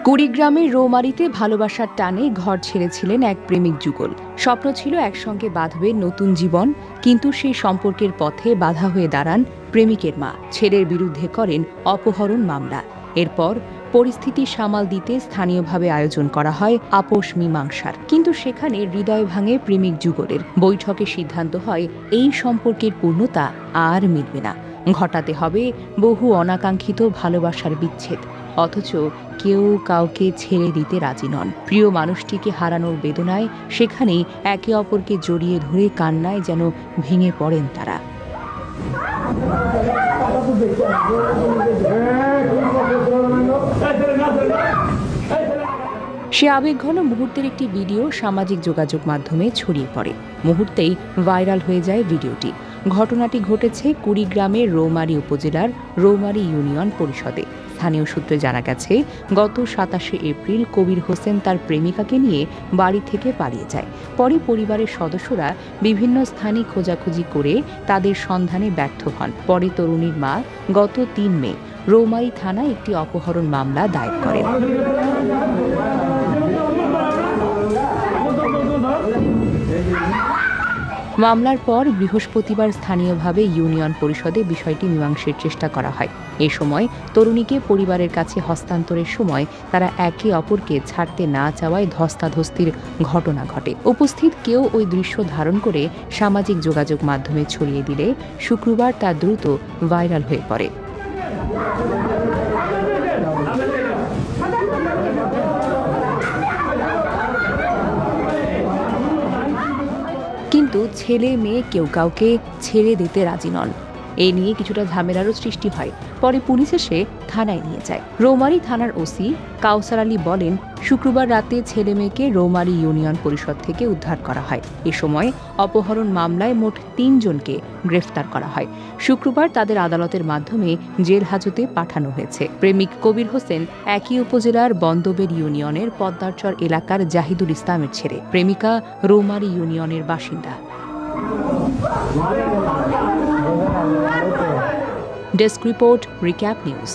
কুড়িগ্রামের রৌমারীতে ভালোবাসার টানে ঘর ছেড়েছিলেন এক প্রেমিক যুগল। স্বপ্ন ছিল একসঙ্গে বাঁধবে নতুন জীবন, কিন্তু সেই সম্পর্কের পথে বাধা হয়ে দাঁড়ান প্রেমিকের মা। ছেলের বিরুদ্ধে করেন অপহরণ মামলা। এরপর পরিস্থিতি সামাল দিতে স্থানীয়ভাবে আয়োজন করা হয় আপোষ মীমাংসার, কিন্তু সেখানে হৃদয় ভাঙে প্রেমিক যুগলের। বৈঠকে সিদ্ধান্ত হয় এই সম্পর্কের পূর্ণতা আর মিলবে না, ঘটাতে হবে বহু অনাকাঙ্ক্ষিত ভালোবাসার বিচ্ছেদ। অথচ কেউ কাউকে ছেড়ে দিতে রাজি নন। প্রিয় মানুষটিকে হারানোর বেদনায় সেখানেই একে অপরকে জড়িয়ে ধরে কান্নায় যেন ভেঙে পড়েন তারা। সে আবেগঘন মুহূর্তের একটি ভিডিও সামাজিক যোগাযোগ মাধ্যমে ছড়িয়ে পড়ে। মুহূর্তেই ভাইরাল হয়ে যায় ভিডিওটি। ঘটনাটি ঘটেছে কুড়িগ্রামের রৌমারী উপজেলার রৌমারী ইউনিয়ন পরিষদে। স্থানীয় সূত্রে জানা গেছে, গত ২৭শে এপ্রিল কবির হোসেন তার প্রেমিকাকে নিয়ে বাড়ি থেকে পালিয়ে যায়। পরে পরিবারের সদস্যরা বিভিন্ন স্থানে খোঁজাখুঁজি করে তাদের সন্ধানে ব্যর্থ হন। পরে তরুণীর মা গত ৩ মে রৌমারী থানায় একটি অপহরণ মামলা দায়ের করেন। মামলার পর বৃহস্পতিবার স্থানীয়ভাবে ইউনিয়ন পরিষদে বিষয়টি মীমাংসার চেষ্টা করা হয়। এ সময় তরুণীকে পরিবারের কাছে হস্তান্তরের সময় তারা একে অপরকে ছাড়তে না চাওয়ায় ধস্তাধস্তির ঘটনা ঘটে। উপস্থিত কেউ ওই দৃশ্য ধারণ করে সামাজিক যোগাযোগ মাধ্যমে ছড়িয়ে দিলে শুক্রবার তা দ্রুত ভাইরাল হয়ে পড়ে। কিন্তু ছেলে মেয়ে কেউ কাউকে ছেড়ে দিতে রাজি নন। এই নিয়ে কিছুটা ঝামেলারও সৃষ্টি হয়। পরে পুলিশ এসে থানায় নিয়ে যায়। রৌমারী থানার ওসি কাউসার আলী বলেন, শুক্রবার রাতে ছেলে মেয়েকে রৌমারী ইউনিয়ন পরিষদ থেকে উদ্ধার করা হয়। এ সময় অপহরণ মামলায় মোট ৩ জনকে গ্রেফতার করা হয়। শুক্রবার তাদের আদালতের মাধ্যমে জেল হাজতে পাঠানো হয়েছে। প্রেমিক কবির হোসেন একই উপজেলার বন্দবের ইউনিয়নের পদ্মারচর এলাকার জাহিদুল ইসলামের ছেলে। প্রেমিকা রৌমারী ইউনিয়নের বাসিন্দা। Desk report, recap news.